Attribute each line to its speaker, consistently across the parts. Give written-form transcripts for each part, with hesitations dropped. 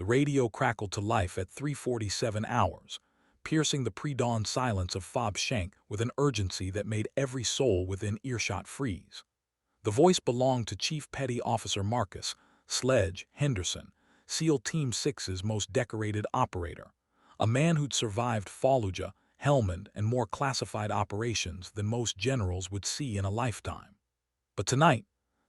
Speaker 1: The radio crackled to life at 3:47 hours, piercing the pre-dawn silence of Fob Shank with an urgency that made every soul within earshot freeze. The voice belonged to Chief Petty Officer Marcus Sledge Henderson, SEAL Team 6's most decorated operator, a man who'd survived Fallujah, Helmand, and more classified operations than most generals would see in a lifetime. But tonight,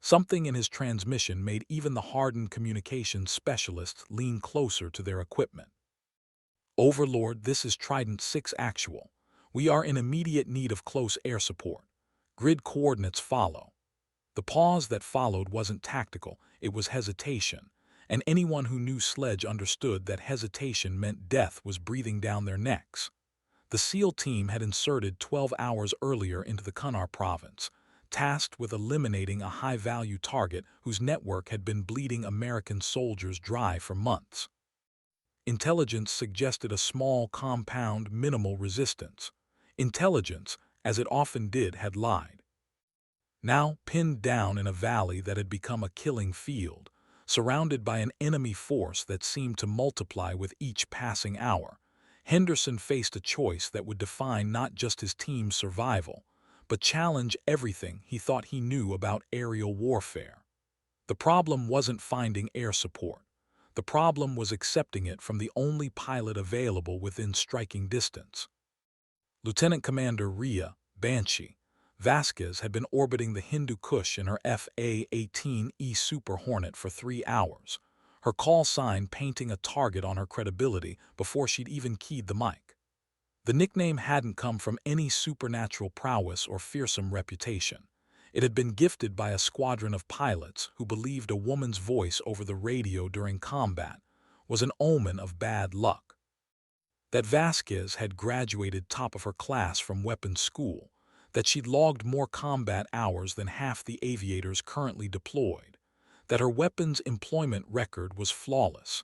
Speaker 1: something in his transmission made even the hardened communications specialists lean closer to their equipment. Overlord, this is Trident 6 Actual. We are in immediate need of close air support. Grid coordinates follow. The pause that followed wasn't tactical, it was hesitation, and anyone who knew Sledge understood that hesitation meant death was breathing down their necks. The SEAL team had inserted 12 hours earlier into the Kunar province, tasked with eliminating a high-value target whose network had been bleeding American soldiers dry for months. Intelligence suggested a small, compound, minimal resistance. Intelligence, as it often did, had lied. Now, pinned down in a valley that had become a killing field, surrounded by an enemy force that seemed to multiply with each passing hour, Henderson faced a choice that would define not just his team's survival, but challenge everything he thought he knew about aerial warfare. The problem wasn't finding air support. The problem was accepting it from the only pilot available within striking distance. Lieutenant Commander Rhea Banshee Vasquez had been orbiting the Hindu Kush in her FA-18E Super Hornet for 3 hours, her call sign painting a target on her credibility before she'd even keyed the mic. The nickname hadn't come from any supernatural prowess or fearsome reputation. It had been gifted by a squadron of pilots who believed a woman's voice over the radio during combat was an omen of bad luck. That Vasquez had graduated top of her class from weapons school, that she'd logged more combat hours than half the aviators currently deployed, that her weapons employment record was flawless.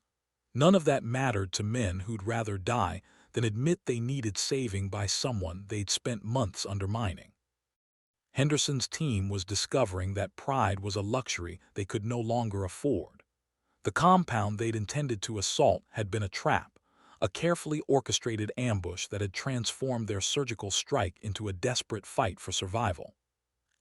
Speaker 1: None of that mattered to men who'd rather die than admit they needed saving by someone they'd spent months undermining. Henderson's team was discovering that pride was a luxury they could no longer afford. The compound they'd intended to assault had been a trap, a carefully orchestrated ambush that had transformed their surgical strike into a desperate fight for survival.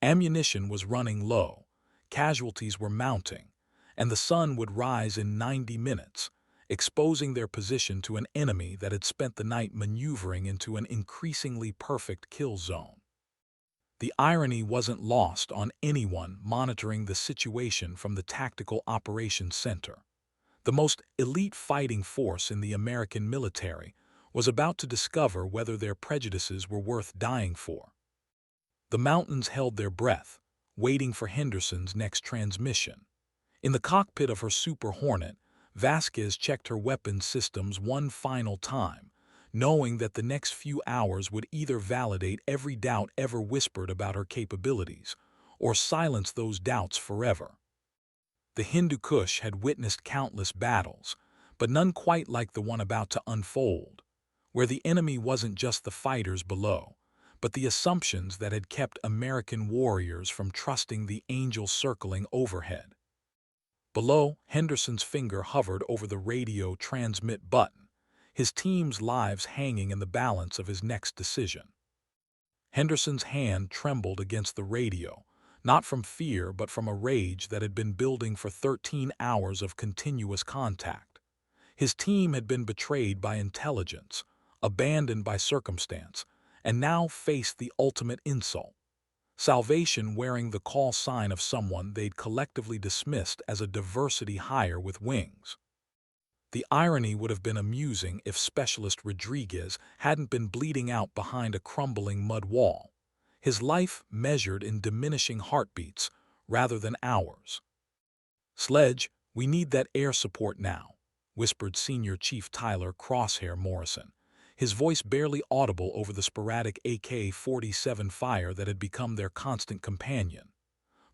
Speaker 1: Ammunition was running low, casualties were mounting, and the sun would rise in 90 minutes, exposing their position to an enemy that had spent the night maneuvering into an increasingly perfect kill zone. The irony wasn't lost on anyone monitoring the situation from the Tactical Operations Center. The most elite fighting force in the American military was about to discover whether their prejudices were worth dying for. The mountains held their breath, waiting for Henderson's next transmission. In the cockpit of her Super Hornet, Vasquez checked her weapons systems one final time, knowing that the next few hours would either validate every doubt ever whispered about her capabilities, or silence those doubts forever. The Hindu Kush had witnessed countless battles, but none quite like the one about to unfold, where the enemy wasn't just the fighters below, but the assumptions that had kept American warriors from trusting the angel circling overhead. Below, Henderson's finger hovered over the radio transmit button, his team's lives hanging in the balance of his next decision. Henderson's hand trembled against the radio, not from fear but from a rage that had been building for 13 hours of continuous contact. His team had been betrayed by intelligence, abandoned by circumstance, and now faced the ultimate insult: salvation wearing the call sign of someone they'd collectively dismissed as a diversity hire with wings. The irony would have been amusing if Specialist Rodriguez hadn't been bleeding out behind a crumbling mud wall, his life measured in diminishing heartbeats rather than hours. "Sledge, we need that air support now," whispered Senior Chief Tyler Crosshair Morrison, his voice barely audible over the sporadic AK-47 fire that had become their constant companion.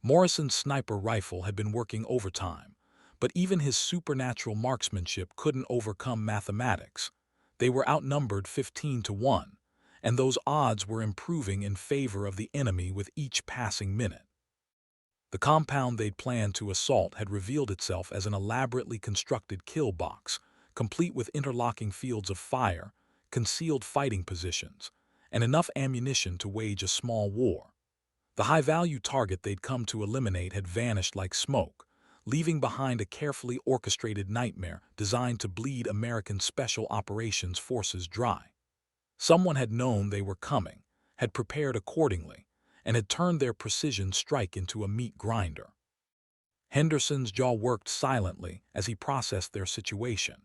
Speaker 1: Morrison's sniper rifle had been working overtime, but even his supernatural marksmanship couldn't overcome mathematics. They were outnumbered 15-1, and those odds were improving in favor of the enemy with each passing minute. The compound they'd planned to assault had revealed itself as an elaborately constructed kill box, complete with interlocking fields of fire, concealed fighting positions, and enough ammunition to wage a small war. The high-value target they'd come to eliminate had vanished like smoke, leaving behind a carefully orchestrated nightmare designed to bleed American Special Operations Forces dry. Someone had known they were coming, had prepared accordingly, and had turned their precision strike into a meat grinder. Henderson's jaw worked silently as he processed their situation.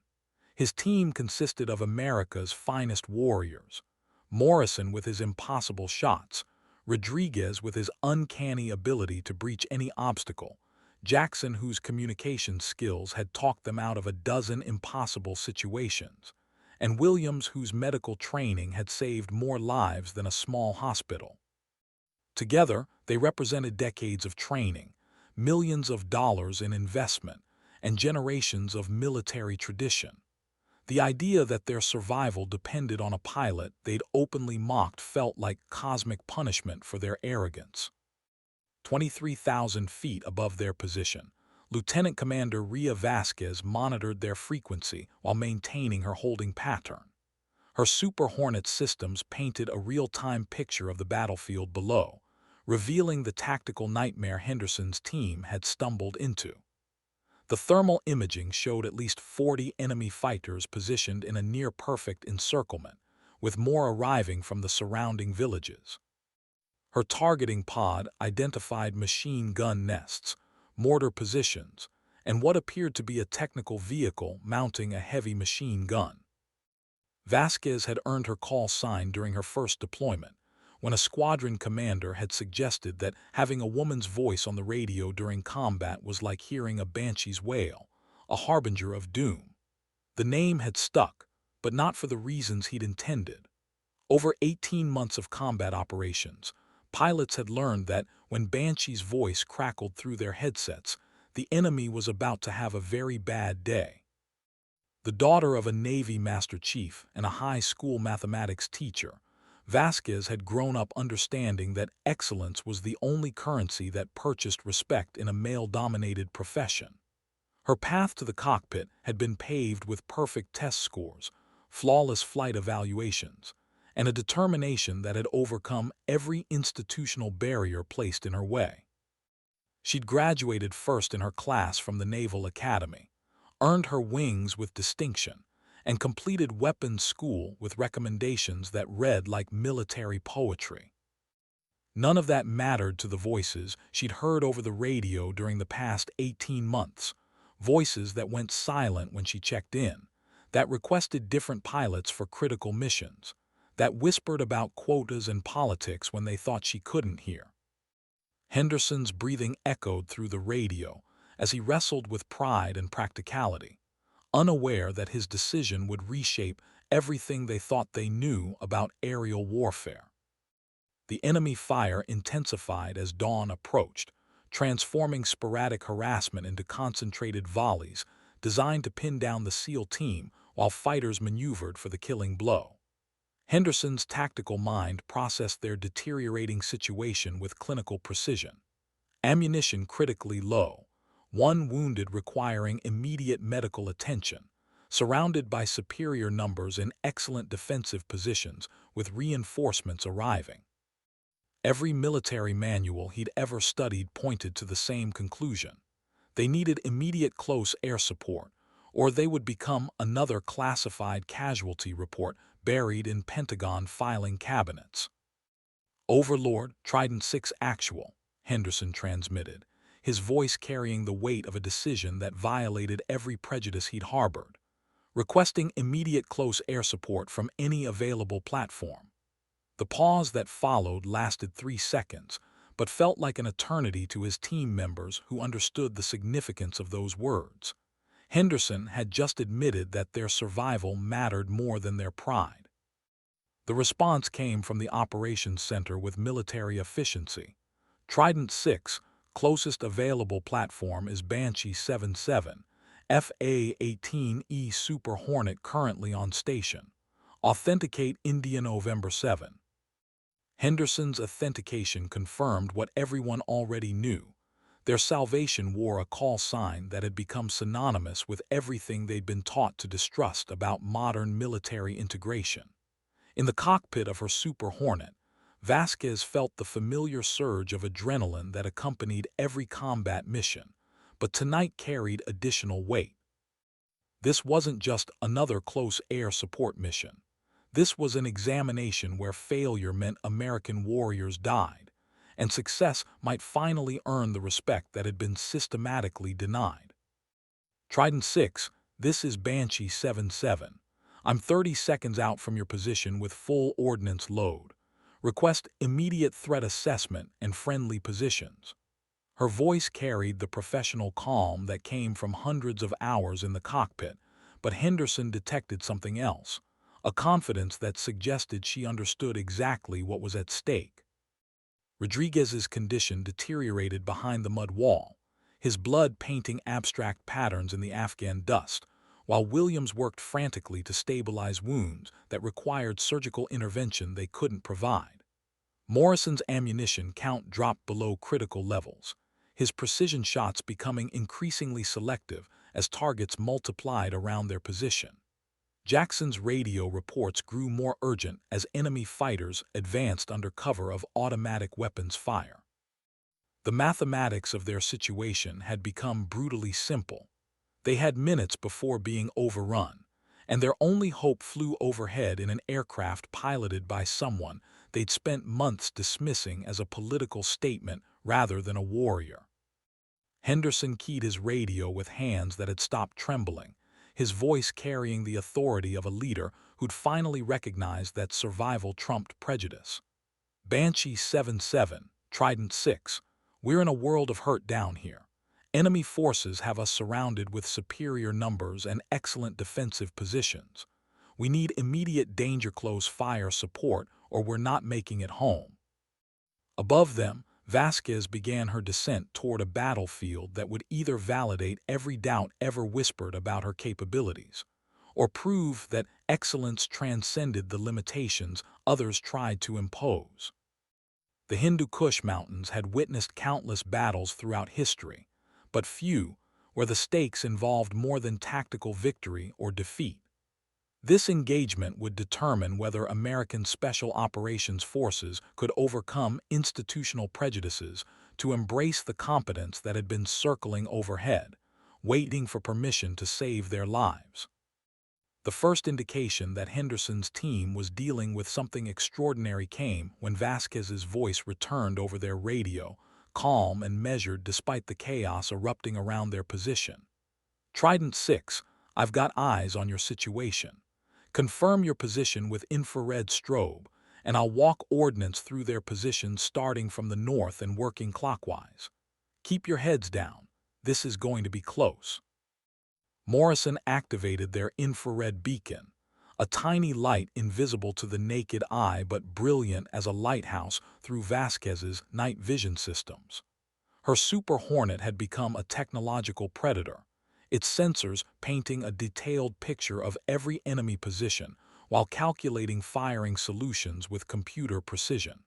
Speaker 1: His team consisted of America's finest warriors: Morrison with his impossible shots, Rodriguez with his uncanny ability to breach any obstacle, Jackson whose communication skills had talked them out of a dozen impossible situations, and Williams whose medical training had saved more lives than a small hospital. Together, they represented decades of training, millions of dollars in investment, and generations of military tradition. The idea that their survival depended on a pilot they'd openly mocked felt like cosmic punishment for their arrogance. 23,000 feet above their position, Lieutenant Commander Rhea Vasquez monitored their frequency while maintaining her holding pattern. Her Super Hornet systems painted a real-time picture of the battlefield below, revealing the tactical nightmare Henderson's team had stumbled into. The thermal imaging showed at least 40 enemy fighters positioned in a near-perfect encirclement, with more arriving from the surrounding villages. Her targeting pod identified machine gun nests, mortar positions, and what appeared to be a technical vehicle mounting a heavy machine gun. Vasquez had earned her call sign during her first deployment, when a squadron commander had suggested that having a woman's voice on the radio during combat was like hearing a banshee's wail, a harbinger of doom. The name had stuck, but not for the reasons he'd intended. Over 18 months of combat operations, pilots had learned that when Banshee's voice crackled through their headsets, the enemy was about to have a very bad day. The daughter of a Navy Master Chief and a high school mathematics teacher, Vasquez had grown up understanding that excellence was the only currency that purchased respect in a male-dominated profession. Her path to the cockpit had been paved with perfect test scores, flawless flight evaluations, and a determination that had overcome every institutional barrier placed in her way. She'd graduated first in her class from the Naval Academy, earned her wings with distinction, and completed weapons school with recommendations that read like military poetry. None of that mattered to the voices she'd heard over the radio during the past 18 months, voices that went silent when she checked in, that requested different pilots for critical missions, that whispered about quotas and politics when they thought she couldn't hear. Henderson's breathing echoed through the radio as he wrestled with pride and practicality, unaware that his decision would reshape everything they thought they knew about aerial warfare. The enemy fire intensified as dawn approached, transforming sporadic harassment into concentrated volleys designed to pin down the SEAL team while fighters maneuvered for the killing blow. Henderson's tactical mind processed their deteriorating situation with clinical precision. Ammunition critically low, one wounded requiring immediate medical attention, surrounded by superior numbers in excellent defensive positions with reinforcements arriving. Every military manual he'd ever studied pointed to the same conclusion. They needed immediate close air support, or they would become another classified casualty report buried in Pentagon filing cabinets. "Overlord, Trident 6 actual," Henderson transmitted, his voice carrying the weight of a decision that violated every prejudice he'd harbored, requesting immediate close air support from any available platform. The pause that followed lasted 3 seconds, but felt like an eternity to his team members who understood the significance of those words. Henderson had just admitted that their survival mattered more than their pride. The response came from the operations center with military efficiency. Trident 6, closest available platform is Banshee 77, FA-18E Super Hornet currently on station. Authenticate India November 7. Henderson's authentication confirmed what everyone already knew. Their salvation wore a call sign that had become synonymous with everything they'd been taught to distrust about modern military integration. In the cockpit of her Super Hornet, Vasquez felt the familiar surge of adrenaline that accompanied every combat mission, but tonight carried additional weight. This wasn't just another close air support mission. This was an examination where failure meant American warriors died, and success might finally earn the respect that had been systematically denied. Trident 6, this is Banshee 7-7. I'm 30 seconds out from your position with full ordnance load. Request immediate threat assessment and friendly positions. Her voice carried the professional calm that came from hundreds of hours in the cockpit, but Henderson detected something else, a confidence that suggested she understood exactly what was at stake. Rodriguez's condition deteriorated behind the mud wall, his blood painting abstract patterns in the Afghan dust, while Williams worked frantically to stabilize wounds that required surgical intervention they couldn't provide. Morrison's ammunition count dropped below critical levels, his precision shots becoming increasingly selective as targets multiplied around their position. Jackson's radio reports grew more urgent as enemy fighters advanced under cover of automatic weapons fire. The mathematics of their situation had become brutally simple. They had minutes before being overrun, and their only hope flew overhead in an aircraft piloted by someone they'd spent months dismissing as a political statement rather than a warrior. Henderson keyed his radio with hands that had stopped trembling, his voice carrying the authority of a leader who'd finally recognized that survival trumped prejudice. Banshee 7-7, Trident 6, we're in a world of hurt down here. Enemy forces have us surrounded with superior numbers and excellent defensive positions. We need immediate danger-close fire support or we're not making it home. Above them, Vasquez began her descent toward a battlefield that would either validate every doubt ever whispered about her capabilities, or prove that excellence transcended the limitations others tried to impose. The Hindu Kush Mountains had witnessed countless battles throughout history, but few where the stakes involved more than tactical victory or defeat. This engagement would determine whether American Special Operations Forces could overcome institutional prejudices to embrace the competence that had been circling overhead, waiting for permission to save their lives. The first indication that Henderson's team was dealing with something extraordinary came when Vasquez's voice returned over their radio, calm and measured despite the chaos erupting around their position. Trident 6, I've got eyes on your situation. Confirm your position with infrared strobe, and I'll walk ordnance through their positions starting from the north and working clockwise. Keep your heads down. This is going to be close. Morrison activated their infrared beacon, a tiny light invisible to the naked eye but brilliant as a lighthouse through Vasquez's night vision systems. Her Super Hornet had become a technological predator, its sensors painting a detailed picture of every enemy position while calculating firing solutions with computer precision.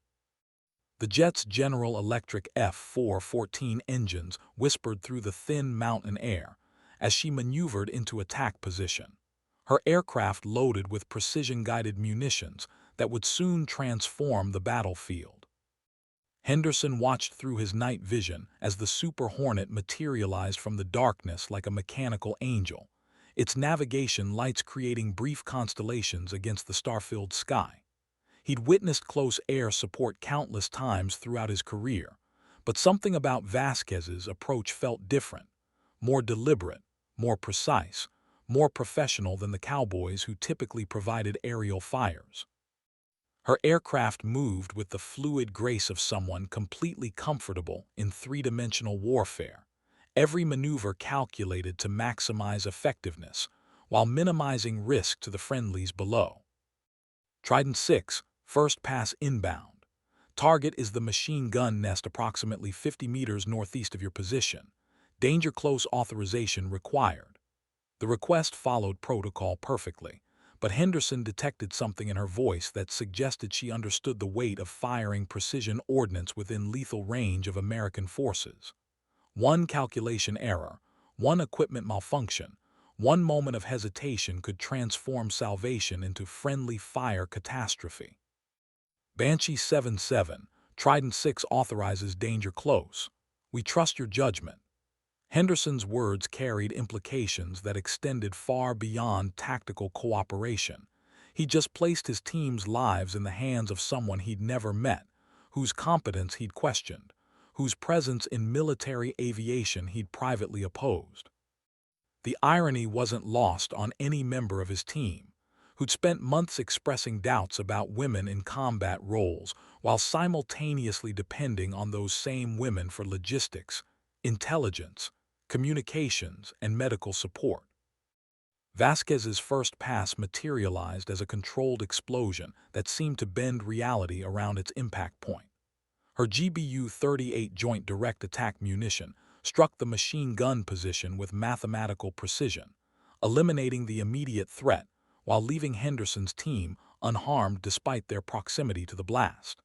Speaker 1: The jet's General Electric F-414 engines whispered through the thin mountain air as she maneuvered into attack position, her aircraft loaded with precision-guided munitions that would soon transform the battlefield. Henderson watched through his night vision as the Super Hornet materialized from the darkness like a mechanical angel, its navigation lights creating brief constellations against the star-filled sky. He'd witnessed close air support countless times throughout his career, but something about Vasquez's approach felt different, more deliberate, more precise, more professional than the cowboys who typically provided aerial fires. Her aircraft moved with the fluid grace of someone completely comfortable in three-dimensional warfare, every maneuver calculated to maximize effectiveness while minimizing risk to the friendlies below. Trident 6, first pass inbound. Target is the machine gun nest approximately 50 meters northeast of your position. Danger close authorization required. The request followed protocol perfectly, but Henderson detected something in her voice that suggested she understood the weight of firing precision ordnance within lethal range of American forces. One calculation error, one equipment malfunction, one moment of hesitation could transform salvation into friendly fire catastrophe. Banshee 7-7, Trident 6 authorizes danger close. We trust your judgment. Henderson's words carried implications that extended far beyond tactical cooperation. He just placed his team's lives in the hands of someone he'd never met, whose competence he'd questioned, whose presence in military aviation he'd privately opposed. The irony wasn't lost on any member of his team, who'd spent months expressing doubts about women in combat roles while simultaneously depending on those same women for logistics, intelligence, communications, and medical support. Vasquez's first pass materialized as a controlled explosion that seemed to bend reality around its impact point. Her GBU-38 Joint Direct Attack munition struck the machine gun position with mathematical precision, eliminating the immediate threat while leaving Henderson's team unharmed despite their proximity to the blast.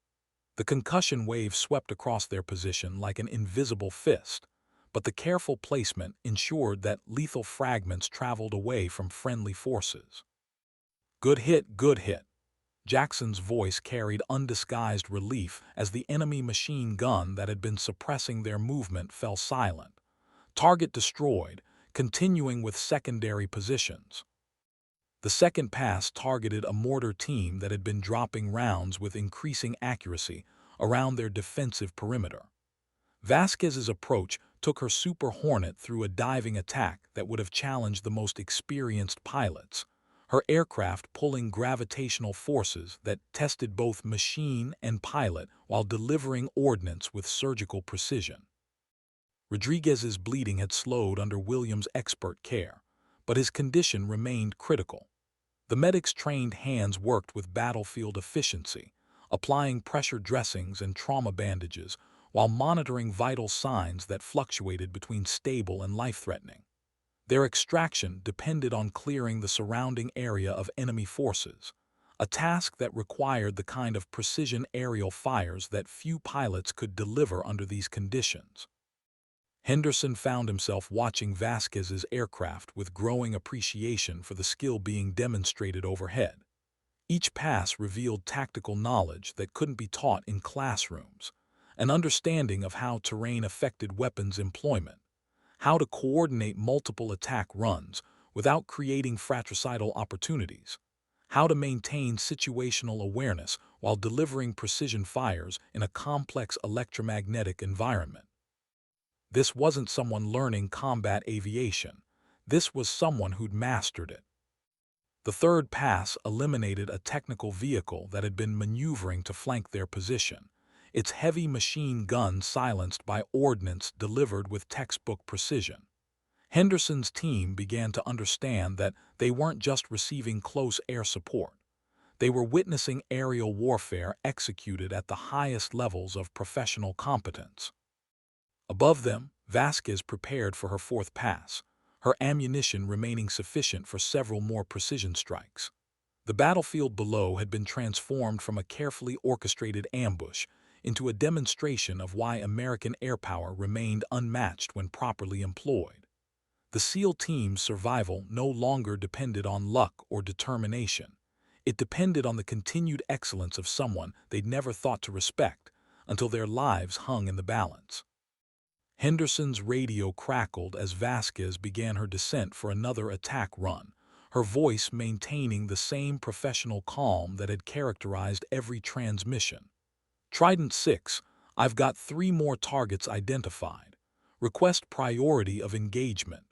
Speaker 1: The concussion wave swept across their position like an invisible fist, but the careful placement ensured that lethal fragments traveled away from friendly forces. Good hit, good hit. Jackson's voice carried undisguised relief as the enemy machine gun that had been suppressing their movement fell silent. Target destroyed, continuing with secondary positions. The second pass targeted a mortar team that had been dropping rounds with increasing accuracy around their defensive perimeter. Vasquez's approach took her Super Hornet through a diving attack that would have challenged the most experienced pilots, her aircraft pulling gravitational forces that tested both machine and pilot while delivering ordnance with surgical precision. Rodriguez's bleeding had slowed under Williams' expert care, but his condition remained critical. The medic's trained hands worked with battlefield efficiency, applying pressure dressings and trauma bandages while monitoring vital signs that fluctuated between stable and life-threatening. Their extraction depended on clearing the surrounding area of enemy forces, a task that required the kind of precision aerial fires that few pilots could deliver under these conditions. Henderson found himself watching Vasquez's aircraft with growing appreciation for the skill being demonstrated overhead. Each pass revealed tactical knowledge that couldn't be taught in classrooms, an understanding of how terrain affected weapons employment, how to coordinate multiple attack runs without creating fratricidal opportunities, how to maintain situational awareness while delivering precision fires in a complex electromagnetic environment. This wasn't someone learning combat aviation. This was someone who'd mastered it. The third pass eliminated a technical vehicle that had been maneuvering to flank their position, its heavy machine gun silenced by ordnance delivered with textbook precision. Henderson's team began to understand that they weren't just receiving close air support. They were witnessing aerial warfare executed at the highest levels of professional competence. Above them, Vasquez prepared for her fourth pass, her ammunition remaining sufficient for several more precision strikes. The battlefield below had been transformed from a carefully orchestrated ambush into a demonstration of why American air power remained unmatched when properly employed. The SEAL team's survival no longer depended on luck or determination. It depended on the continued excellence of someone they'd never thought to respect until their lives hung in the balance. Henderson's radio crackled as Vasquez began her descent for another attack run, her voice maintaining the same professional calm that had characterized every transmission. Trident 6, I've got 3 more targets identified. Request priority of engagement.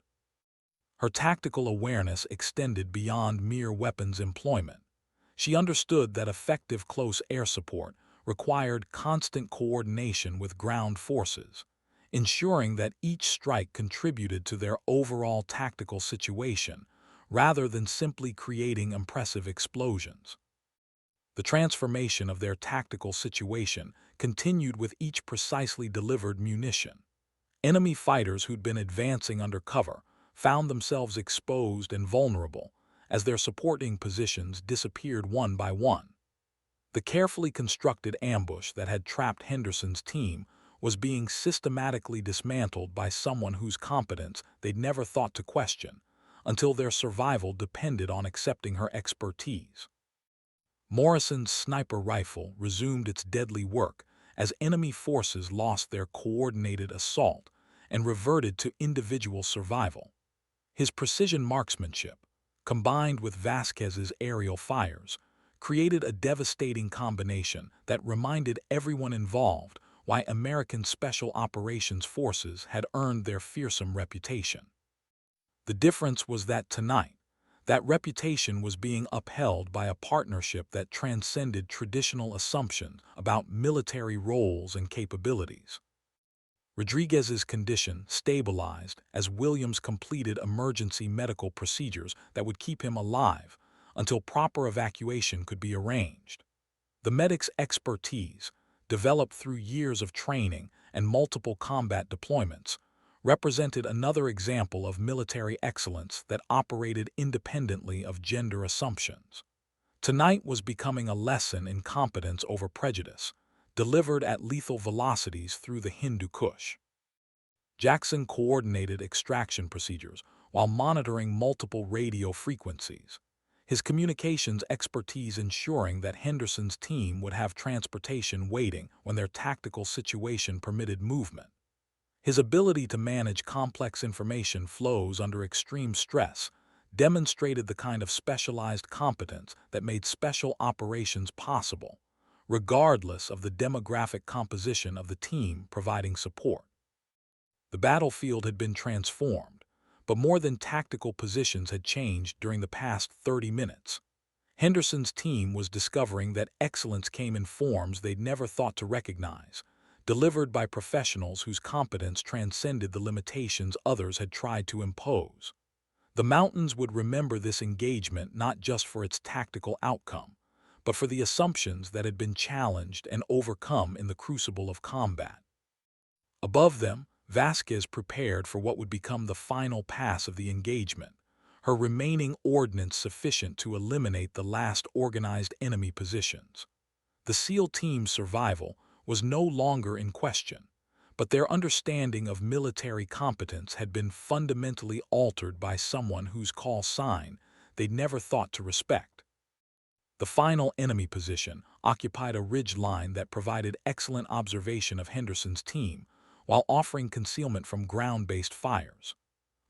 Speaker 1: Her tactical awareness extended beyond mere weapons employment. She understood that effective close air support required constant coordination with ground forces, ensuring that each strike contributed to their overall tactical situation rather than simply creating impressive explosions. The transformation of their tactical situation continued with each precisely delivered munition. Enemy fighters who'd been advancing under cover found themselves exposed and vulnerable as their supporting positions disappeared one by one. The carefully constructed ambush that had trapped Henderson's team was being systematically dismantled by someone whose competence they'd never thought to question, until their survival depended on accepting her expertise. Morrison's sniper rifle resumed its deadly work as enemy forces lost their coordinated assault and reverted to individual survival. His precision marksmanship, combined with Vasquez's aerial fires, created a devastating combination that reminded everyone involved why American Special Operations Forces had earned their fearsome reputation. The difference was that tonight, that reputation was being upheld by a partnership that transcended traditional assumptions about military roles and capabilities. Rodriguez's condition stabilized as Williams completed emergency medical procedures that would keep him alive until proper evacuation could be arranged. The medic's expertise, developed through years of training and multiple combat deployments, represented another example of military excellence that operated independently of gender assumptions. Tonight was becoming a lesson in competence over prejudice, delivered at lethal velocities through the Hindu Kush. Jackson coordinated extraction procedures while monitoring multiple radio frequencies, his communications expertise ensuring that Henderson's team would have transportation waiting when their tactical situation permitted movement. His ability to manage complex information flows under extreme stress demonstrated the kind of specialized competence that made special operations possible, regardless of the demographic composition of the team providing support. The battlefield had been transformed, but more than tactical positions had changed during the past 30 minutes. Henderson's team was discovering that excellence came in forms they'd never thought to recognize, delivered by professionals whose competence transcended the limitations others had tried to impose. The mountains would remember this engagement not just for its tactical outcome, but for the assumptions that had been challenged and overcome in the crucible of combat. Above them, Vasquez prepared for what would become the final pass of the engagement, her remaining ordnance sufficient to eliminate the last organized enemy positions. The SEAL team's survival was no longer in question, but their understanding of military competence had been fundamentally altered by someone whose call sign they'd never thought to respect. The final enemy position occupied a ridge line that provided excellent observation of Henderson's team, while offering concealment from ground-based fires.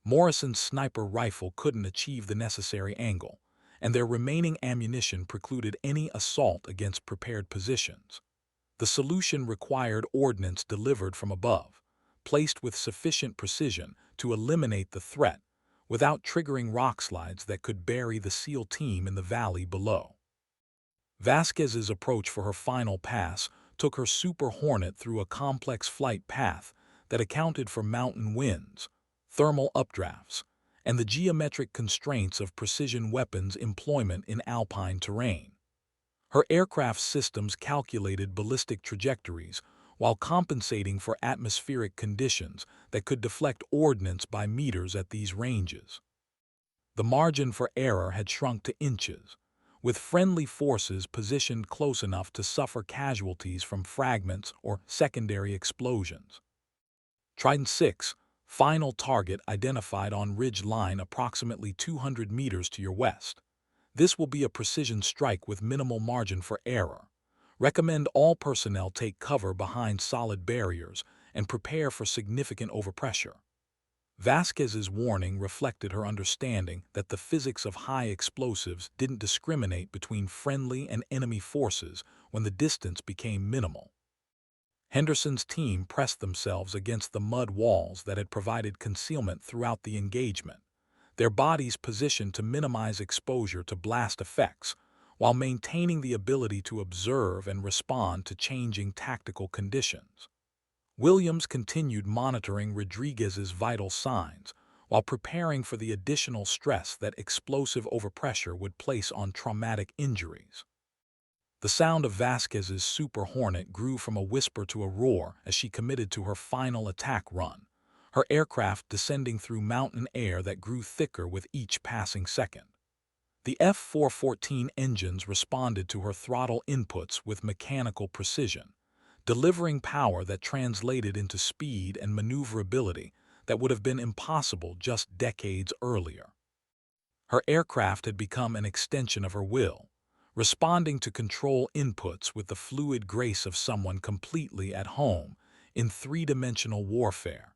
Speaker 1: Morrison's sniper rifle couldn't achieve the necessary angle, and their remaining ammunition precluded any assault against prepared positions. The solution required ordnance delivered from above, placed with sufficient precision to eliminate the threat without triggering rockslides that could bury the SEAL team in the valley below. Vasquez's approach for her final pass took her Super Hornet through a complex flight path that accounted for mountain winds, thermal updrafts, and the geometric constraints of precision weapons employment in alpine terrain. Her aircraft systems calculated ballistic trajectories while compensating for atmospheric conditions that could deflect ordnance by meters at these ranges. The margin for error had shrunk to inches, with friendly forces positioned close enough to suffer casualties from fragments or secondary explosions. Trident 6, final target identified on ridge line approximately 200 meters to your west. This will be a precision strike with minimal margin for error. Recommend all personnel take cover behind solid barriers and prepare for significant overpressure. Vasquez's warning reflected her understanding that the physics of high explosives didn't discriminate between friendly and enemy forces when the distance became minimal. Henderson's team pressed themselves against the mud walls that had provided concealment throughout the engagement, their bodies positioned to minimize exposure to blast effects while maintaining the ability to observe and respond to changing tactical conditions. Williams continued monitoring Rodriguez's vital signs while preparing for the additional stress that explosive overpressure would place on traumatic injuries. The sound of Vasquez's Super Hornet grew from a whisper to a roar as she committed to her final attack run, her aircraft descending through mountain air that grew thicker with each passing second. The F-414 engines responded to her throttle inputs with mechanical precision, delivering power that translated into speed and maneuverability that would have been impossible just decades earlier. Her aircraft had become an extension of her will, responding to control inputs with the fluid grace of someone completely at home in three-dimensional warfare.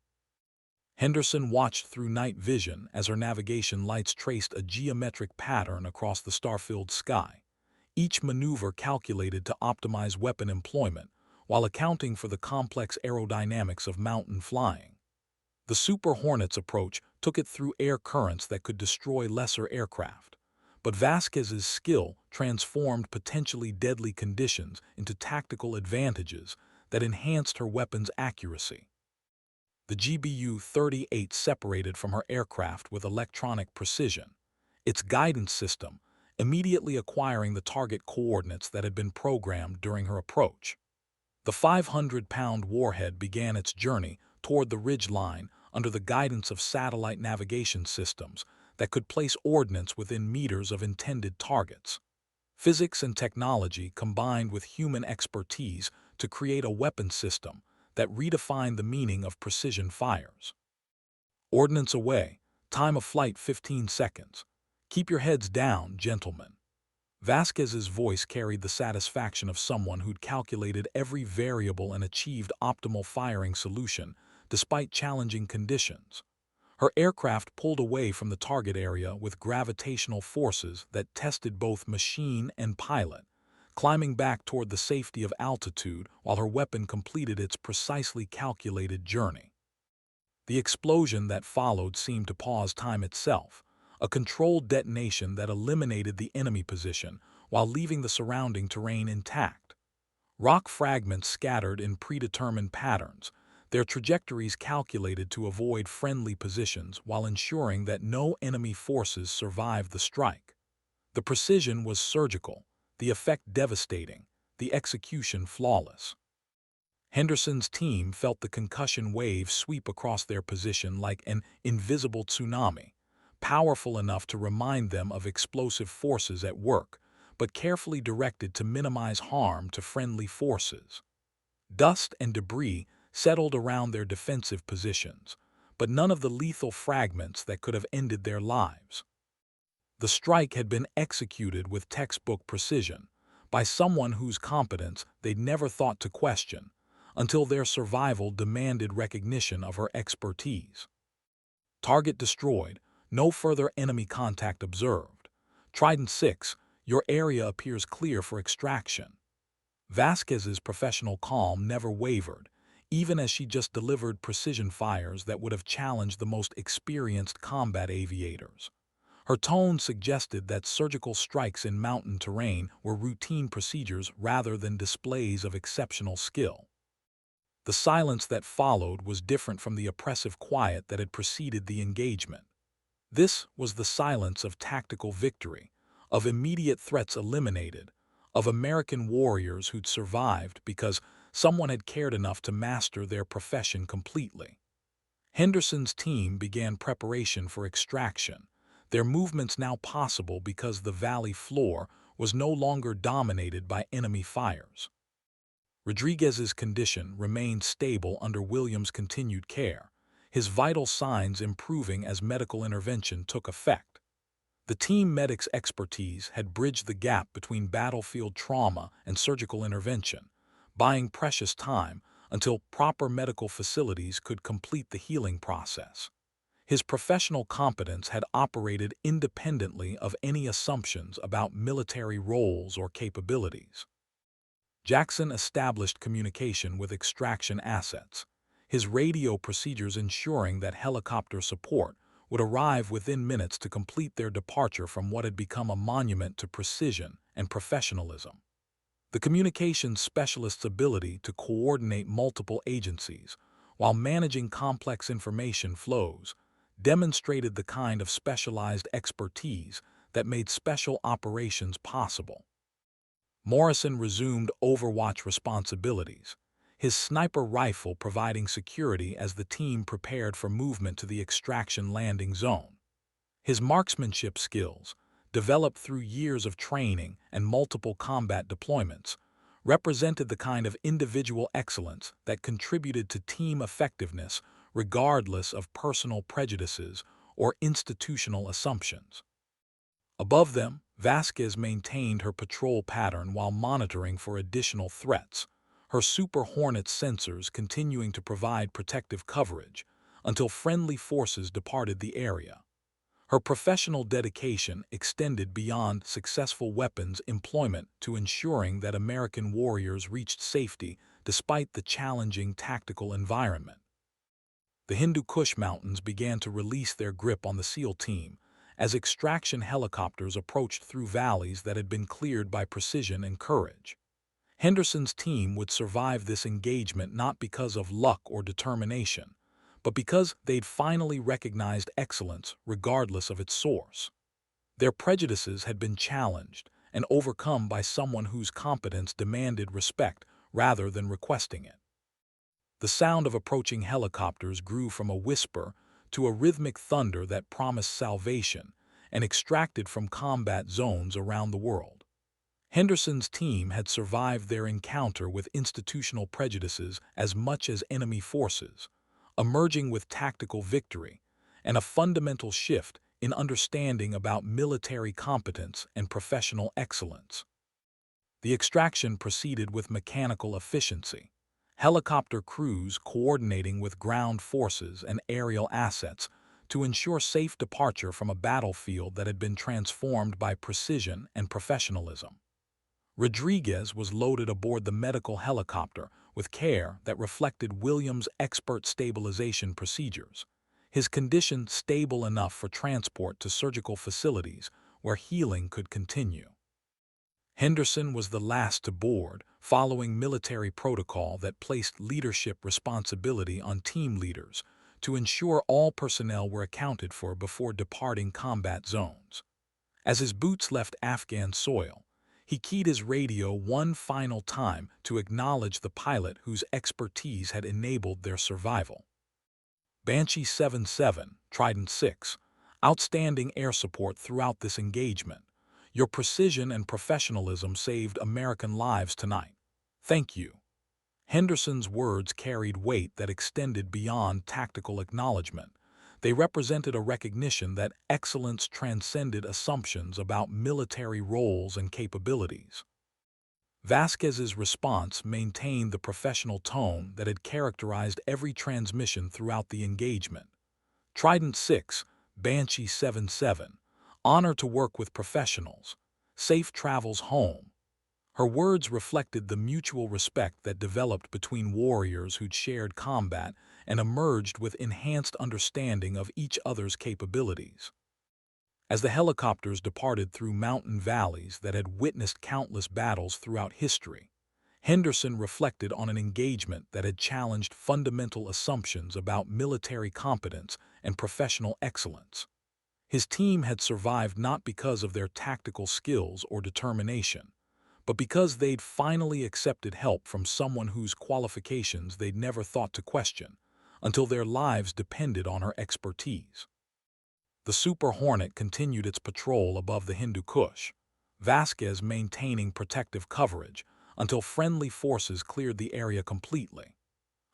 Speaker 1: Henderson watched through night vision as her navigation lights traced a geometric pattern across the star-filled sky, each maneuver calculated to optimize weapon employment while accounting for the complex aerodynamics of mountain flying. The Super Hornet's approach took it through air currents that could destroy lesser aircraft, but Vasquez's skill transformed potentially deadly conditions into tactical advantages that enhanced her weapon's accuracy. The GBU-38 separated from her aircraft with electronic precision, its guidance system immediately acquiring the target coordinates that had been programmed during her approach. The 500-pound warhead began its journey toward the ridge line under the guidance of satellite navigation systems that could place ordnance within meters of intended targets. Physics and technology combined with human expertise to create a weapon system that redefined the meaning of precision fires. Ordnance away, time of flight 15 seconds. Keep your heads down, gentlemen. Vasquez's voice carried the satisfaction of someone who'd calculated every variable and achieved optimal firing solution despite challenging conditions. Her aircraft pulled away from the target area with gravitational forces that tested both machine and pilot, climbing back toward the safety of altitude while her weapon completed its precisely calculated journey. The explosion that followed seemed to pause time itself, a controlled detonation that eliminated the enemy position while leaving the surrounding terrain intact. Rock fragments scattered in predetermined patterns, their trajectories calculated to avoid friendly positions while ensuring that no enemy forces survived the strike. The precision was surgical, the effect devastating, the execution flawless. Henderson's team felt the concussion wave sweep across their position like an invisible tsunami, powerful enough to remind them of explosive forces at work, but carefully directed to minimize harm to friendly forces. Dust and debris settled around their defensive positions, but none of the lethal fragments that could have ended their lives. The strike had been executed with textbook precision, by someone whose competence they'd never thought to question, until their survival demanded recognition of her expertise. Target destroyed, no further enemy contact observed. Trident 6, your area appears clear for extraction. Vasquez's professional calm never wavered, even as she just delivered precision fires that would have challenged the most experienced combat aviators. Her tone suggested that surgical strikes in mountain terrain were routine procedures rather than displays of exceptional skill. The silence that followed was different from the oppressive quiet that had preceded the engagement. This was the silence of tactical victory, of immediate threats eliminated, of American warriors who'd survived because someone had cared enough to master their profession completely. Henderson's team began preparation for extraction, their movements now possible because the valley floor was no longer dominated by enemy fires. Rodriguez's condition remained stable under Williams' continued care, his vital signs improving as medical intervention took effect. The team medic's expertise had bridged the gap between battlefield trauma and surgical intervention, buying precious time until proper medical facilities could complete the healing process. His professional competence had operated independently of any assumptions about military roles or capabilities. Jackson established communication with extraction assets, his radio procedures ensuring that helicopter support would arrive within minutes to complete their departure from what had become a monument to precision and professionalism. The communications specialist's ability to coordinate multiple agencies while managing complex information flows demonstrated the kind of specialized expertise that made special operations possible. Morrison resumed overwatch responsibilities, his sniper rifle providing security as the team prepared for movement to the extraction landing zone. His marksmanship skills, developed through years of training and multiple combat deployments, represented the kind of individual excellence that contributed to team effectiveness regardless of personal prejudices or institutional assumptions. Above them, Vasquez maintained her patrol pattern while monitoring for additional threats, her Super Hornet sensors continuing to provide protective coverage until friendly forces departed the area. Her professional dedication extended beyond successful weapons employment to ensuring that American warriors reached safety despite the challenging tactical environment. The Hindu Kush Mountains began to release their grip on the SEAL team as extraction helicopters approached through valleys that had been cleared by precision and courage. Henderson's team would survive this engagement not because of luck or determination, but because they'd finally recognized excellence regardless of its source. Their prejudices had been challenged and overcome by someone whose competence demanded respect rather than requesting it. The sound of approaching helicopters grew from a whisper to a rhythmic thunder that promised salvation and extracted from combat zones around the world. Henderson's team had survived their encounter with institutional prejudices as much as enemy forces, emerging with tactical victory and a fundamental shift in understanding about military competence and professional excellence. The extraction proceeded with mechanical efficiency, helicopter crews coordinating with ground forces and aerial assets to ensure safe departure from a battlefield that had been transformed by precision and professionalism. Rodriguez was loaded aboard the medical helicopter with care that reflected Williams' expert stabilization procedures, his condition stable enough for transport to surgical facilities where healing could continue. Henderson was the last to board, following military protocol that placed leadership responsibility on team leaders to ensure all personnel were accounted for before departing combat zones. As his boots left Afghan soil, he keyed his radio one final time to acknowledge the pilot whose expertise had enabled their survival. Banshee 77, Trident 6, outstanding air support throughout this engagement. Your precision and professionalism saved American lives tonight. Thank you. Henderson's words carried weight that extended beyond tactical acknowledgement. They represented a recognition that excellence transcended assumptions about military roles and capabilities. Vasquez's response maintained the professional tone that had characterized every transmission throughout the engagement. Trident 6, Banshee 77, honor to work with professionals. Safe travels home. Her words reflected the mutual respect that developed between warriors who'd shared combat and emerged with enhanced understanding of each other's capabilities. As the helicopters departed through mountain valleys that had witnessed countless battles throughout history, Henderson reflected on an engagement that had challenged fundamental assumptions about military competence and professional excellence. His team had survived not because of their tactical skills or determination, but because they'd finally accepted help from someone whose qualifications they'd never thought to question, until their lives depended on her expertise. The Super Hornet continued its patrol above the Hindu Kush, Vasquez maintaining protective coverage until friendly forces cleared the area completely.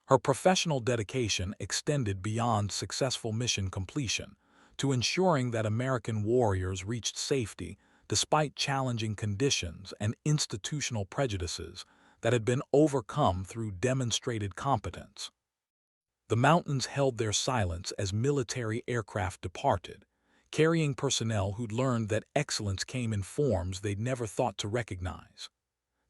Speaker 1: Her professional dedication extended beyond successful mission completion to ensuring that American warriors reached safety despite challenging conditions and institutional prejudices that had been overcome through demonstrated competence. The mountains held their silence as military aircraft departed, carrying personnel who'd learned that excellence came in forms they'd never thought to recognize.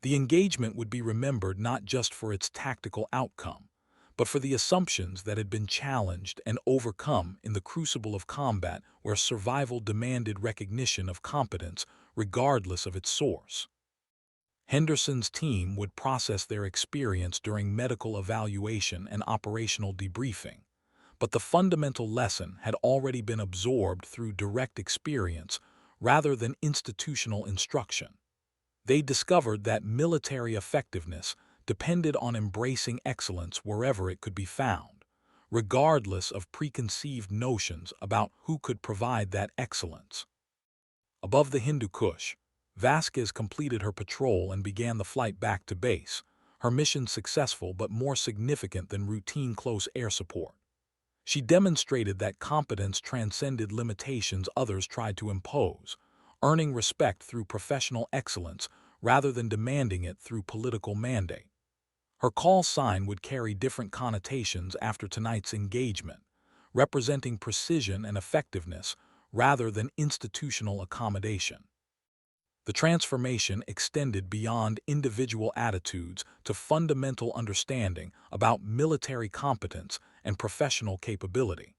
Speaker 1: The engagement would be remembered not just for its tactical outcome, but for the assumptions that had been challenged and overcome in the crucible of combat where survival demanded recognition of competence regardless of its source. Henderson's team would process their experience during medical evaluation and operational debriefing, but the fundamental lesson had already been absorbed through direct experience rather than institutional instruction. They discovered that military effectiveness depended on embracing excellence wherever it could be found, regardless of preconceived notions about who could provide that excellence. Above the Hindu Kush, Vasquez completed her patrol and began the flight back to base, her mission successful but more significant than routine close air support. She demonstrated that competence transcended limitations others tried to impose, earning respect through professional excellence rather than demanding it through political mandate. Her call sign would carry different connotations after tonight's engagement, representing precision and effectiveness rather than institutional accommodation. The transformation extended beyond individual attitudes to fundamental understanding about military competence and professional capability.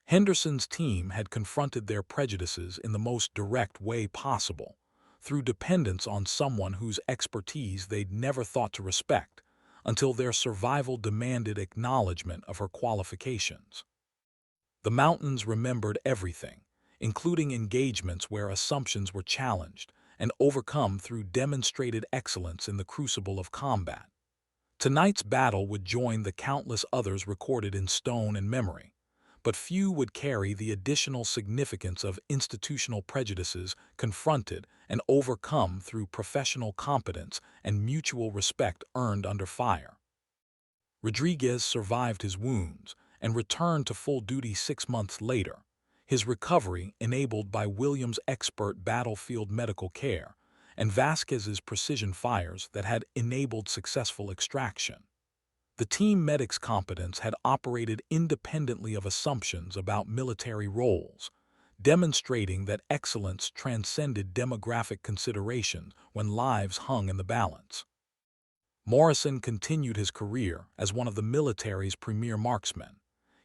Speaker 1: Henderson's team had confronted their prejudices in the most direct way possible, through dependence on someone whose expertise they'd never thought to respect, until their survival demanded acknowledgement of her qualifications. The mountains remembered everything, including engagements where assumptions were challenged and overcome through demonstrated excellence in the crucible of combat. Tonight's battle would join the countless others recorded in stone and memory, but few would carry the additional significance of institutional prejudices confronted and overcome through professional competence and mutual respect earned under fire. Rodriguez survived his wounds and returned to full duty 6 months later, his recovery enabled by Williams' expert battlefield medical care and Vasquez's precision fires that had enabled successful extraction. The team medic's competence had operated independently of assumptions about military roles, demonstrating that excellence transcended demographic considerations when lives hung in the balance. Morrison continued his career as one of the military's premier marksmen,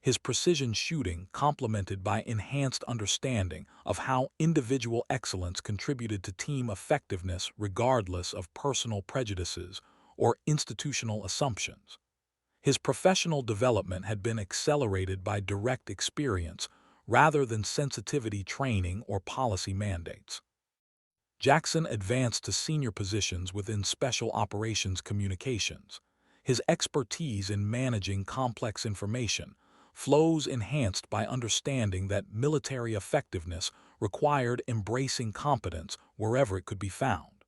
Speaker 1: his precision shooting complemented by enhanced understanding of how individual excellence contributed to team effectiveness regardless of personal prejudices or institutional assumptions. His professional development had been accelerated by direct experience rather than sensitivity training or policy mandates. Jackson advanced to senior positions within Special Operations Communications, his expertise in managing complex information flows enhanced by understanding that military effectiveness required embracing competence wherever it could be found.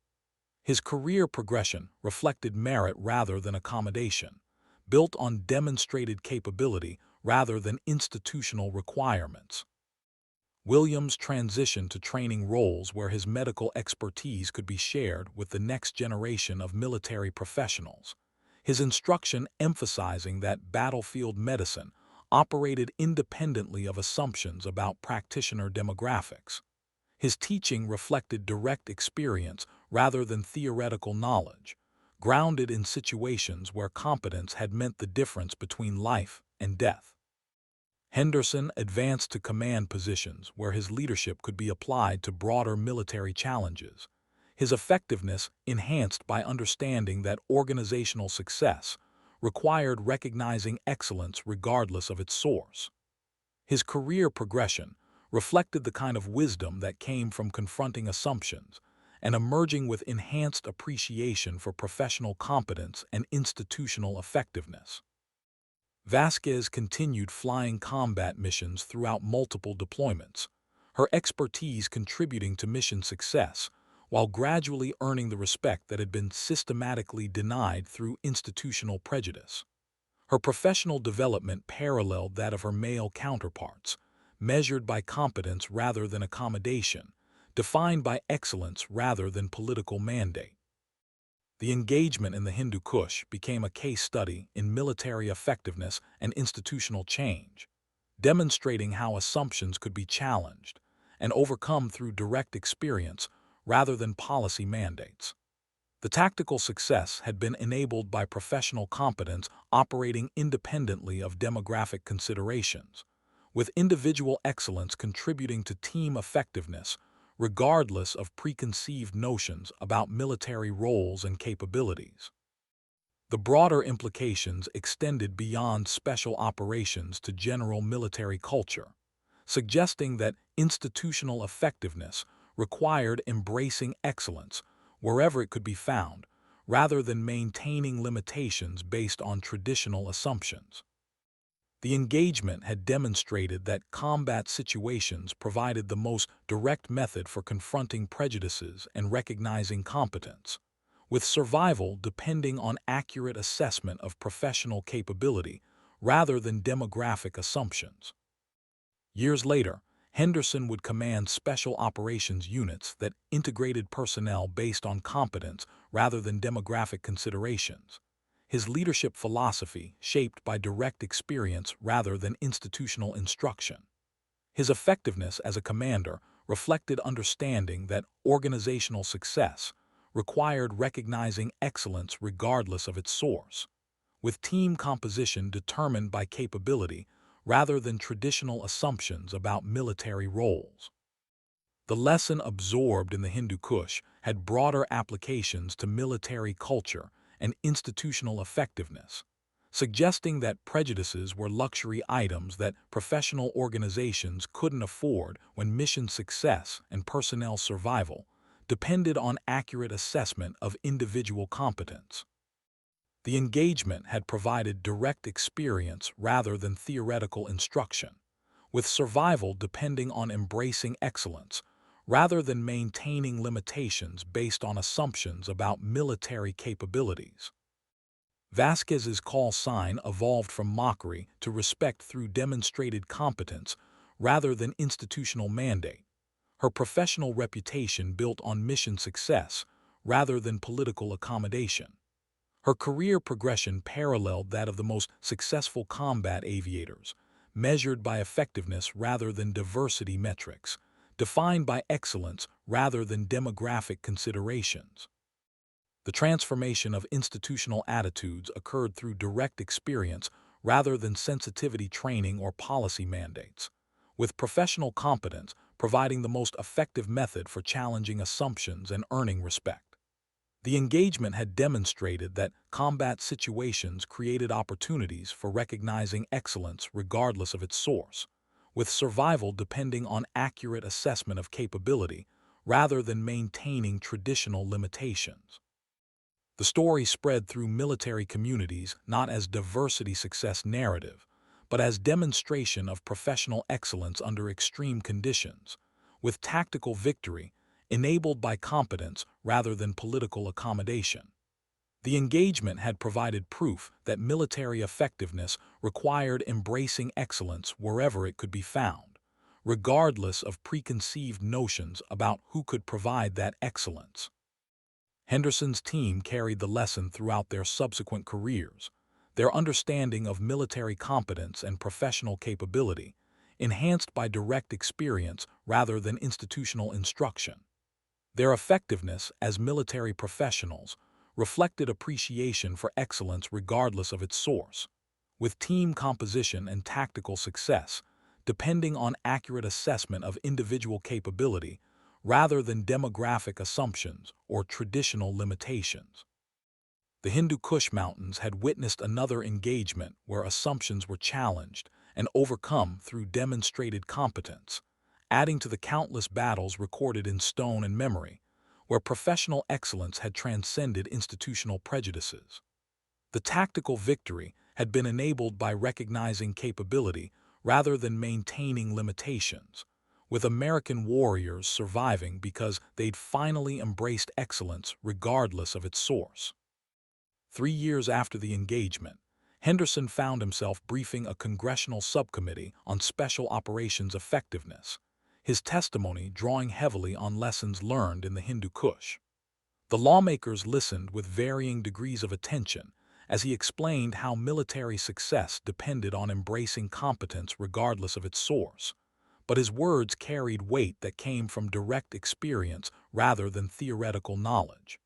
Speaker 1: His career progression reflected merit rather than accommodation, built on demonstrated capability rather than institutional requirements. Williams transitioned to training roles where his medical expertise could be shared with the next generation of military professionals, his instruction emphasizing that battlefield medicine operated independently of assumptions about practitioner demographics. His teaching reflected direct experience rather than theoretical knowledge, grounded in situations where competence had meant the difference between life and death. Henderson advanced to command positions where his leadership could be applied to broader military challenges, his effectiveness enhanced by understanding that organizational success required recognizing excellence regardless of its source. His career progression reflected the kind of wisdom that came from confronting assumptions and emerging with enhanced appreciation for professional competence and institutional effectiveness. Vasquez continued flying combat missions throughout multiple deployments, her expertise contributing to mission success while gradually earning the respect that had been systematically denied through institutional prejudice. Her professional development paralleled that of her male counterparts, measured by competence rather than accommodation, defined by excellence rather than political mandate. The engagement in the Hindu Kush became a case study in military effectiveness and institutional change, demonstrating how assumptions could be challenged and overcome through direct experience rather than policy mandates. The tactical success had been enabled by professional competence operating independently of demographic considerations, with individual excellence contributing to team effectiveness regardless of preconceived notions about military roles and capabilities. The broader implications extended beyond special operations to general military culture, suggesting that institutional effectiveness required embracing excellence wherever it could be found, rather than maintaining limitations based on traditional assumptions. The engagement had demonstrated that combat situations provided the most direct method for confronting prejudices and recognizing competence, with survival depending on accurate assessment of professional capability rather than demographic assumptions. Years later, Henderson would command special operations units that integrated personnel based on competence rather than demographic considerations. His leadership philosophy shaped by direct experience rather than institutional instruction. His effectiveness as a commander reflected understanding that organizational success required recognizing excellence regardless of its source, with team composition determined by capability rather than traditional assumptions about military roles. The lesson absorbed in the Hindu Kush had broader applications to military culture and institutional effectiveness, suggesting that prejudices were luxury items that professional organizations couldn't afford when mission success and personnel survival depended on accurate assessment of individual competence. The engagement had provided direct experience rather than theoretical instruction, with survival depending on embracing excellence rather than maintaining limitations based on assumptions about military capabilities. Vasquez's call sign evolved from mockery to respect through demonstrated competence rather than institutional mandate. Her professional reputation built on mission success rather than political accommodation. Her career progression paralleled that of the most successful combat aviators, measured by effectiveness rather than diversity metrics, defined by excellence rather than demographic considerations. The transformation of institutional attitudes occurred through direct experience rather than sensitivity training or policy mandates, with professional competence providing the most effective method for challenging assumptions and earning respect. The engagement had demonstrated that combat situations created opportunities for recognizing excellence regardless of its source, with survival depending on accurate assessment of capability rather than maintaining traditional limitations. The story spread through military communities not as diversity success narrative, but as demonstration of professional excellence under extreme conditions, with tactical victory enabled by competence rather than political accommodation. The engagement had provided proof that military effectiveness required embracing excellence wherever it could be found, regardless of preconceived notions about who could provide that excellence. Henderson's team carried the lesson throughout their subsequent careers, their understanding of military competence and professional capability, enhanced by direct experience rather than institutional instruction. Their effectiveness as military professionals reflected appreciation for excellence regardless of its source, with team composition and tactical success depending on accurate assessment of individual capability rather than demographic assumptions or traditional limitations. The Hindu Kush Mountains had witnessed another engagement where assumptions were challenged and overcome through demonstrated competence, adding to the countless battles recorded in stone and memory, where professional excellence had transcended institutional prejudices. The tactical victory had been enabled by recognizing capability rather than maintaining limitations, with American warriors surviving because they'd finally embraced excellence regardless of its source. 3 years after the engagement, Henderson found himself briefing a congressional subcommittee on special operations effectiveness, his testimony drawing heavily on lessons learned in the Hindu Kush. The lawmakers listened with varying degrees of attention as he explained how military success depended on embracing competence regardless of its source, but his words carried weight that came from direct experience rather than theoretical knowledge.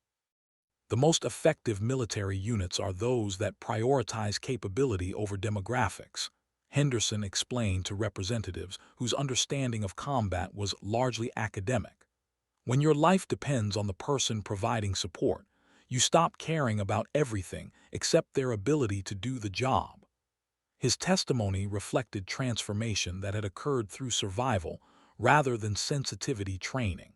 Speaker 1: The most effective military units are those that prioritize capability over demographics, Henderson explained to representatives whose understanding of combat was largely academic. When your life depends on the person providing support, you stop caring about everything except their ability to do the job. His testimony reflected transformation that had occurred through survival rather than sensitivity training.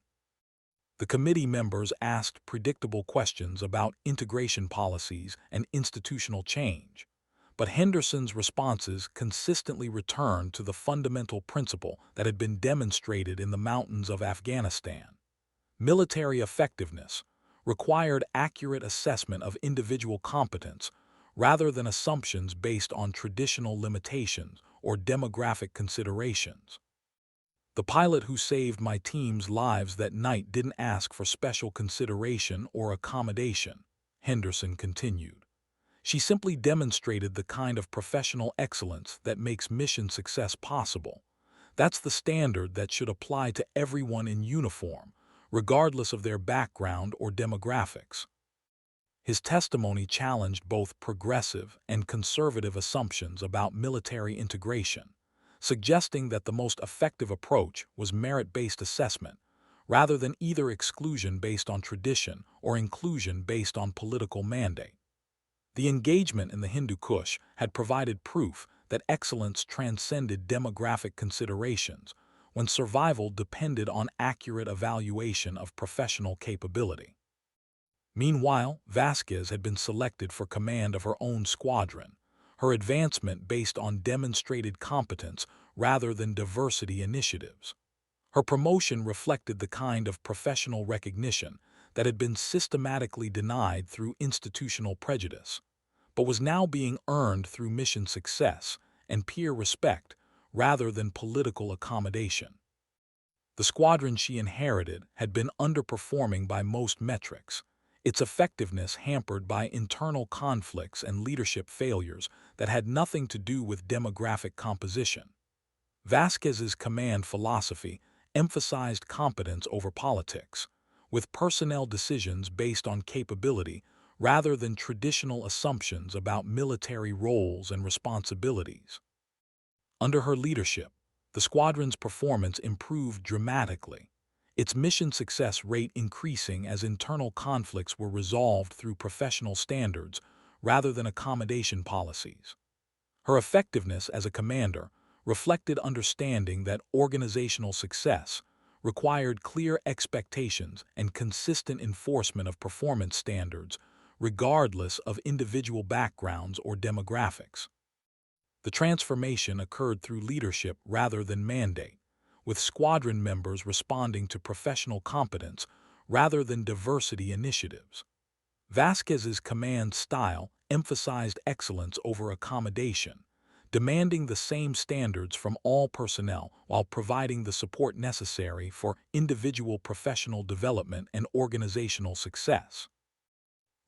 Speaker 1: The committee members asked predictable questions about integration policies and institutional change, But Henderson's responses consistently returned to the fundamental principle that had been demonstrated in the mountains of Afghanistan. Military effectiveness required accurate assessment of individual competence rather than assumptions based on traditional limitations or demographic considerations. The pilot who saved my team's lives that night didn't ask for special consideration or accommodation, Henderson continued. She simply demonstrated the kind of professional excellence that makes mission success possible. That's the standard that should apply to everyone in uniform, regardless of their background or demographics. His testimony challenged both progressive and conservative assumptions about military integration, suggesting that the most effective approach was merit-based assessment, rather than either exclusion based on tradition or inclusion based on political mandate. The engagement in the Hindu Kush had provided proof that excellence transcended demographic considerations when survival depended on accurate evaluation of professional capability. Meanwhile, Vasquez had been selected for command of her own squadron, her advancement based on demonstrated competence rather than diversity initiatives. Her promotion reflected the kind of professional recognition that had been systematically denied through institutional prejudice, but was now being earned through mission success and peer respect rather than political accommodation. The squadron she inherited had been underperforming by most metrics, its effectiveness hampered by internal conflicts and leadership failures that had nothing to do with demographic composition. Vasquez's command philosophy emphasized competence over politics, with personnel decisions based on capability rather than traditional assumptions about military roles and responsibilities. Under her leadership, the squadron's performance improved dramatically, its mission success rate increasing as internal conflicts were resolved through professional standards rather than accommodation policies. Her effectiveness as a commander reflected understanding that organizational success required clear expectations and consistent enforcement of performance standards, regardless of individual backgrounds or demographics. The transformation occurred through leadership rather than mandate, with squadron members responding to professional competence rather than diversity initiatives. Vasquez's command style emphasized excellence over accommodation, demanding the same standards from all personnel while providing the support necessary for individual professional development and organizational success.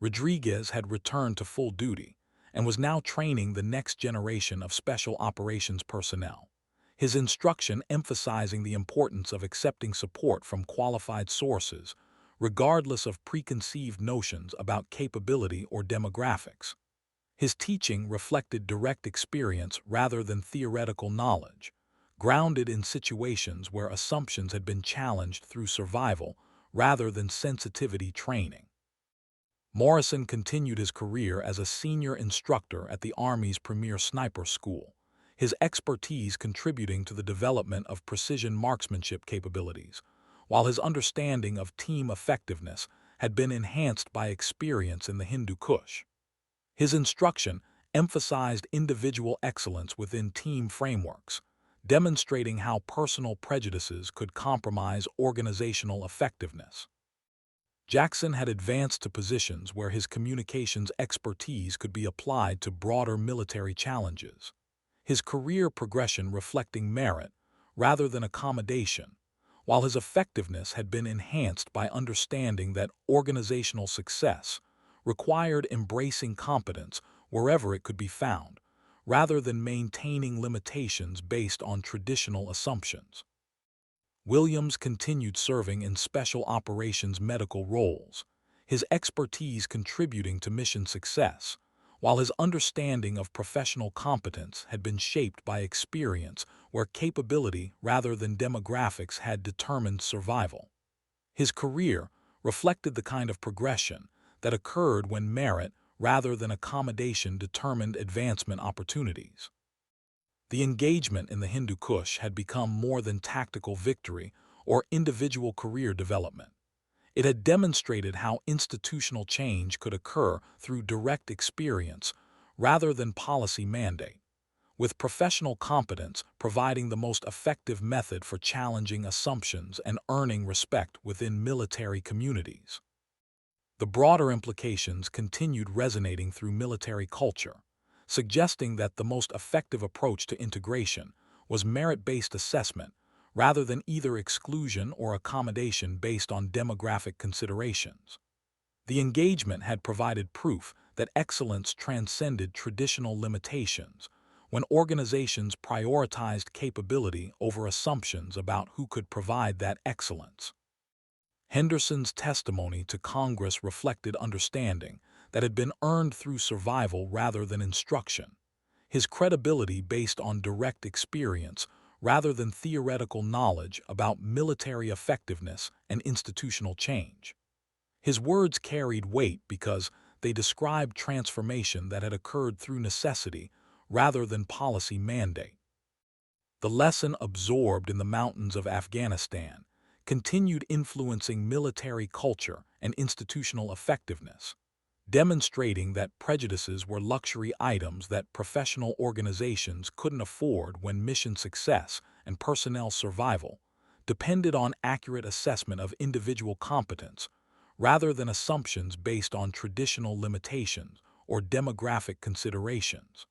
Speaker 1: Rodriguez had returned to full duty and was now training the next generation of special operations personnel, his instruction emphasizing the importance of accepting support from qualified sources, regardless of preconceived notions about capability or demographics. His teaching reflected direct experience rather than theoretical knowledge, grounded in situations where assumptions had been challenged through survival rather than sensitivity training. Morrison continued his career as a senior instructor at the Army's premier sniper school, his expertise contributing to the development of precision marksmanship capabilities, while his understanding of team effectiveness had been enhanced by experience in the Hindu Kush. His instruction emphasized individual excellence within team frameworks, demonstrating how personal prejudices could compromise organizational effectiveness. Jackson had advanced to positions where his communications expertise could be applied to broader military challenges, his career progression reflecting merit rather than accommodation, while his effectiveness had been enhanced by understanding that organizational success required embracing competence wherever it could be found, rather than maintaining limitations based on traditional assumptions. Williams continued serving in special operations medical roles, his expertise contributing to mission success, while his understanding of professional competence had been shaped by experience where capability rather than demographics had determined survival. His career reflected the kind of progression that occurred when merit rather than accommodation determined advancement opportunities. The engagement in the Hindu Kush had become more than tactical victory or individual career development. It had demonstrated how institutional change could occur through direct experience rather than policy mandate, with professional competence providing the most effective method for challenging assumptions and earning respect within military communities. The broader implications continued resonating through military culture, suggesting that the most effective approach to integration was merit-based assessment rather than either exclusion or accommodation based on demographic considerations. The engagement had provided proof that excellence transcended traditional limitations when organizations prioritized capability over assumptions about who could provide that excellence. Henderson's testimony to Congress reflected understanding that had been earned through survival rather than instruction, his credibility based on direct experience rather than theoretical knowledge about military effectiveness and institutional change. His words carried weight because they described transformation that had occurred through necessity rather than policy mandate. The lesson absorbed in the mountains of Afghanistan continued influencing military culture and institutional effectiveness, demonstrating that prejudices were luxury items that professional organizations couldn't afford when mission success and personnel survival depended on accurate assessment of individual competence rather than assumptions based on traditional limitations or demographic considerations.